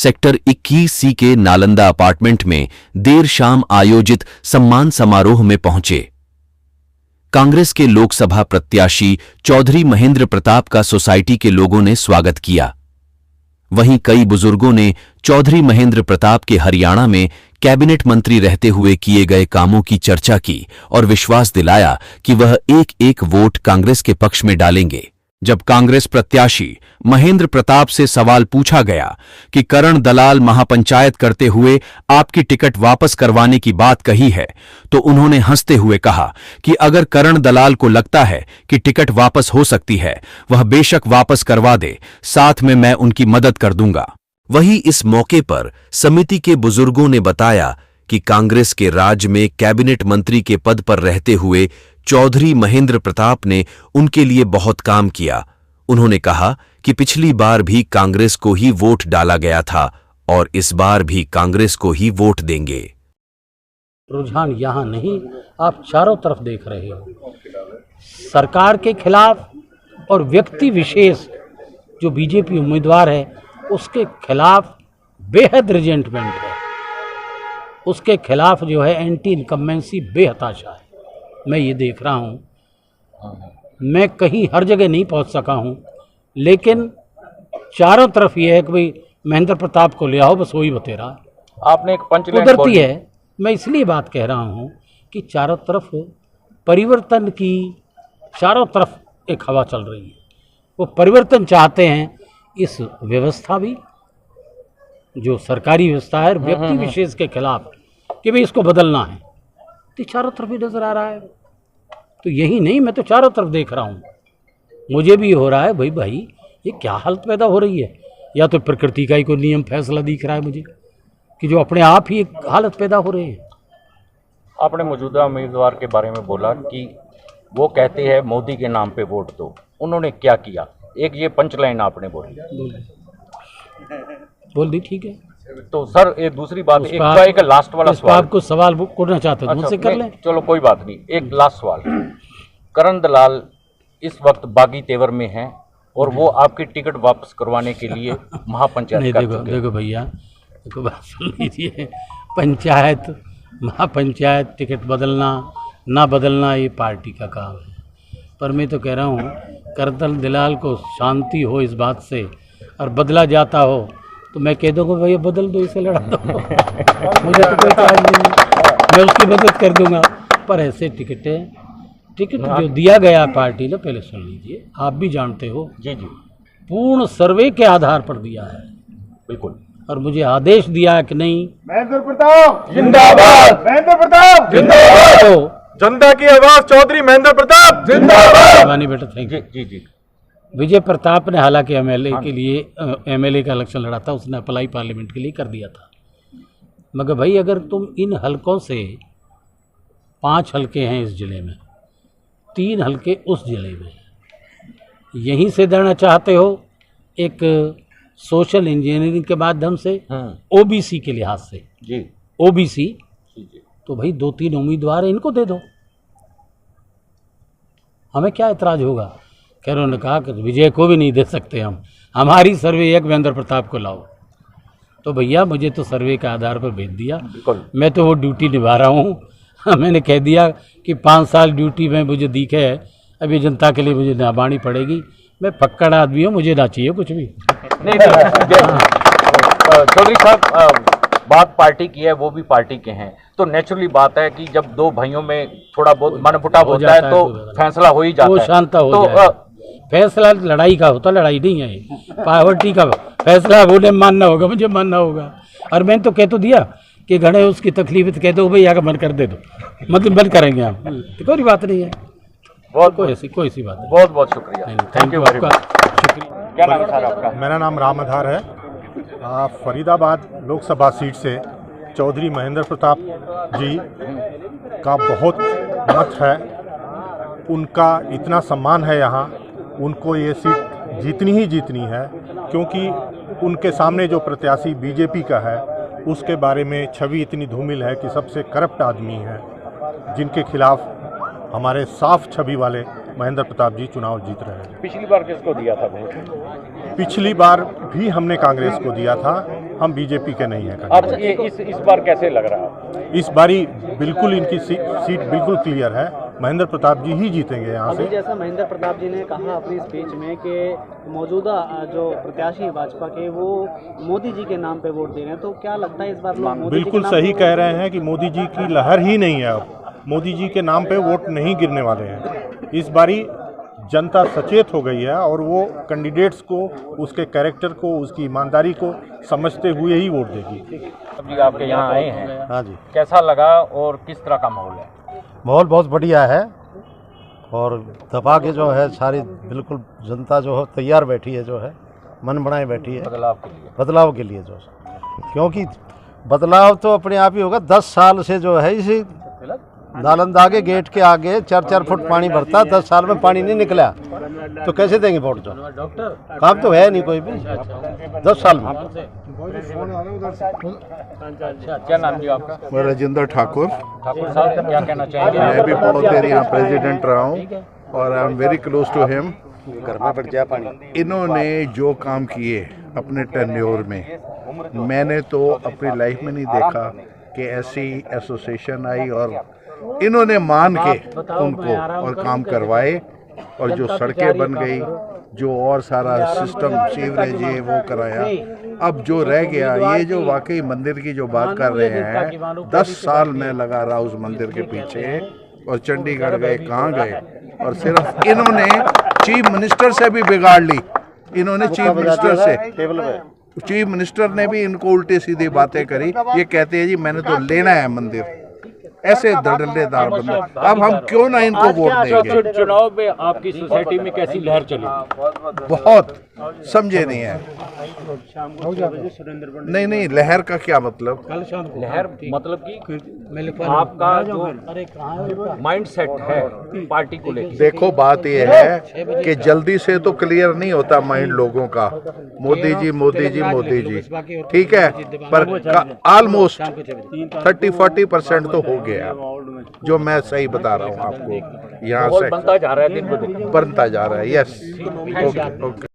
Sector 21C के Nalanda apartment में देर शाम आयोजित सम्मान समारोह में पहुंचे। कांग्रेस के लोकसभा प्रत्याशी चौधरी महेंद्र प्रताप का सोसाइटी के लोगों ने स्वागत किया। वहीं कई बुजुर्गों ने चौधरी महेंद्र प्रताप के हरियाणा में कैबिनेट मंत्री रहते हुए किए गए कामों की चर्चा की और विश्वास दिलाया कि वह एक एक वोट कांग्रेस के पक्ष में डालेंगे। जब कांग्रेस प्रत्याशी महेंद्र प्रताप से सवाल पूछा गया कि करण दलाल महापंचायत करते हुए आपकी टिकट वापस करवाने की बात कही है, तो उन्होंने हंसते हुए कहा कि अगर करण दलाल को लगता है कि टिकट वापस हो सकती है, वह बेशक वापस करवा दे, साथ में मैं उनकी मदद कर दूंगा। वहीं इस मौके पर समिति के बुजुर्गों ने बताया कि कांग्रेस के राज में कैबिनेट मंत्री के पद पर रहते हुए चौधरी महेंद्र प्रताप ने उनके लिए बहुत काम किया। उन्होंने कहा कि पिछली बार भी कांग्रेस को ही वोट डाला गया था और इस बार भी कांग्रेस को ही वोट देंगे। रुझान यहाँ नहीं, आप चारों तरफ देख रहे हो, सरकार के खिलाफ और व्यक्ति विशेष जो बीजेपी उम्मीदवार है उसके खिलाफ बेहद रिजेंटमेंट है, उसके खिलाफ जो है एंटी इनकम्बेंसी बेहताशा है। मैं ये देख रहा हूँ, मैं कहीं हर जगह नहीं पहुँच सका हूँ, लेकिन चारों तरफ ये है कि भाई महेंद्र प्रताप को ले आओ, बस वही बतेरा है। आपने एक पंचलाइन कुदरती है, मैं इसलिए बात कह रहा हूँ कि चारों तरफ परिवर्तन की चारों तरफ एक हवा चल रही है। वो परिवर्तन चाहते हैं, इस व्यवस्था भी जो सरकारी व्यवस्था है व्यक्ति विशेष के खिलाफ कि भाई इसको बदलना है, तो चारों तरफ भी नजर आ रहा है। तो यही नहीं, मैं तो चारों तरफ देख रहा हूँ, मुझे भी हो रहा है भाई ये क्या हालत पैदा हो रही है। या तो प्रकृति का ही कोई नियम फैसला दिख रहा है मुझे कि जो अपने आप ही एक हालत पैदा हो रही है। आपने मौजूदा उम्मीदवार के बारे में बोला कि वो कहते हैं मोदी के नाम पे वोट दो, उन्होंने क्या किया? एक ये पंचलाइन आपने बोल दी, ठीक है। तो सर एक दूसरी बात, एक लास्ट वाला सवाल, आपको सवाल करना चाहते हो मुझसे कर लें। चलो कोई बात नहीं, एक लास्ट सवाल। करण दलाल इस वक्त बागी तेवर में हैं और वो आपकी टिकट वापस करवाने के लिए महापंचायत कर चुके हैं। देखो भैया, देखो बात सुन लीजिए, पंचायत महापंचायत टिकट बदलना ना बदलना ये पार्टी का काम है, पर मैं तो कह रहा हूँ करण दलाल को शांति हो इस बात से और बदला जाता हो तो मैं कह दूँगा भैया बदल दो, इसे लड़ा दो मुझे तो कोई काम नहीं, मैं उसकी मदद कर दूंगा। पर ऐसे टिकट जो दिया गया पार्टी ने, पहले सुन लीजिए, आप भी जानते हो जी जी, पूर्ण सर्वे के आधार पर दिया है, बिल्कुल, और मुझे आदेश दिया है कि नहीं महेंद्र प्रताप जिंदाबाद, महेंद्र प्रताप जिंदाबाद, तो जनता की आवाज चौधरी महेंद्र प्रताप जिंदाबाद। बेटा थैंक यू। जी जी। विजय प्रताप ने हालांकि एमएलए के लिए एमएलए का इलेक्शन लड़ा था, उसने अप्लाई पार्लियामेंट के लिए कर दिया था, मगर भाई अगर तुम इन हलकों से 5 हलके हैं इस जिले में, 3 हलके उस जिले में, यहीं से देना चाहते हो एक सोशल इंजीनियरिंग के माध्यम से, ओबीसी के लिहाज से जी, ओबीसी, तो भाई 2-3 उम्मीदवार इनको दे दो, हमें क्या एतराज होगा। खैर उन्होंने कहा कि विजय को भी नहीं दे सकते हम, हमारी सर्वे एक महेंद्र प्रताप को लाओ। तो भैया मुझे तो सर्वे के आधार पर भेज दिया, मैं तो वो ड्यूटी निभा रहा हूँ। मैंने कह दिया कि 5 साल ड्यूटी में मुझे दिखे है, अभी जनता के लिए मुझे निभानी पड़ेगी। मैं पक्का आदमी हूँ, मुझे ना चाहिए कुछ भी। नहीं चौधरी साहब, बात पार्टी की है, वो भी पार्टी के हैं, तो नेचुरली बात है कि जब 2 भाइयों में थोड़ा बहुत मनमुटाव होता है तो फैसला हो ही जाता है, शांता हो जाए। फैसला लड़ाई का होता, लड़ाई नहीं है, पार्टी का फैसला उन्हें मानना होगा, मुझे मानना होगा। और मैंने तो कह तो दिया कि घड़े उसकी तकलीफ कह दो भैया का मन कर दे दो, मतलब बंद करेंगे हम, कोई बात नहीं है, कोई सी बात नहीं। बहुत बहुत शुक्रिया, थैंक यू आपका, शुक्रिया। क्या नाम है सर आपका? मेरा नाम राम आधार है। फरीदाबाद लोकसभा सीट से चौधरी महेंद्र प्रताप जी का बहुत मत है, उनका इतना सम्मान है यहाँ, उनको ये सीट जीतनी ही जीतनी है, क्योंकि उनके सामने जो प्रत्याशी बीजेपी का है उसके बारे में छवि इतनी धूमिल है कि सबसे करप्ट आदमी है, जिनके खिलाफ हमारे साफ छवि वाले महेंद्र प्रताप जी चुनाव जीत रहे हैं। पिछली बार किसको दिया था वोट? पिछली बार भी हमने कांग्रेस को दिया था, हम बीजेपी के नहीं हैं अब ये इस बार कैसे लग रहा है? इस बारी बिल्कुल इनकी सीट बिल्कुल क्लियर है, महेंद्र प्रताप जी ही जीतेंगे यहाँ से। अभी जैसा महेंद्र प्रताप जी ने कहा अपनी स्पीच में कि मौजूदा जो प्रत्याशी है भाजपा के वो मोदी जी के नाम पे वोट दे रहे हैं, तो क्या लगता है इस बार लोग मोदी जी के बिल्कुल नाम सही पे कह रहे हैं कि मोदी जी की लहर ही नहीं है, अब मोदी जी के नाम पे वोट नहीं गिरने वाले हैं। इस बारी जनता सचेत हो गई है और वो कैंडिडेट्स को, उसके कैरेक्टर को, उसकी ईमानदारी को समझते हुए ही वोट देगी। अभी आपके यहाँ आए हैं, हाँ जी, कैसा लगा और किस तरह का माहौल है? माहौल बहुत बढ़िया है और दबा के जो है सारी बिल्कुल जनता जो है तैयार बैठी है, जो है मन बनाए बैठी है बदलाव के लिए जो, क्योंकि बदलाव तो अपने आप ही होगा। 10 साल से जो है इसी नालंदा के गेट के आगे 4-4 फुट पानी भरता, 10 साल में पानी नहीं निकला तो कैसे देंगे वोट? जो काम तो है नहीं कोई भी 10 साल में। क्या नाम जी आपका? मैं राजेंद्र ठाकुर साहब, क्या कहना चाहेंगे? मैं भी बहुत देर यहाँ प्रेसिडेंट रहा हूँ और I am very close to him. घर में बढ़ जाए पानी। इन्होंने जो काम किए अपने टेन्योर में, मैंने तो अपनी लाइफ में नहीं देखा कि ऐसी एसोसिएशन आई और इन्होंने मान के उनको और काम करवाए, और जो सड़कें बन गई, जो और सारा सिस्टम सीवरेज है वो कराया। अब जो रह गया, ये जो वाकई मंदिर की जो बात कर रहे हैं, 10 साल में लगा रहा उस मंदिर के पीछे, और चंडीगढ़ गए, कहाँ गए, और सिर्फ इन्होंने चीफ मिनिस्टर से भी बिगाड़ ली। इन्होंने चीफ मिनिस्टर ने भी इनको उल्टी सीधी बातें करी। ये कहते हैं जी मैंने तो लेना है मंदिर, ऐसे धड़ल्लेदार बंदे। अब हम क्यों ना इनको वोट देंगे? चुनाव में आपकी सोसाइटी में कैसी लहर चली? बहुत समझे नहीं है। नहीं, लहर का क्या मतलब? लहर मतलब कि आपका जो माइंड सेट है पार्टी को लेकर। देखो बात यह है कि जल्दी से तो क्लियर नहीं होता माइंड लोगों का। मोदी जी, ठीक है, पर ऑलमोस्ट 30-40% तो हो गया, जो मैं सही बता रहा हूँ आपको। यहाँ से बनता जा रहा है, दिन ब दिन बनता जा रहा है। Yes, okay.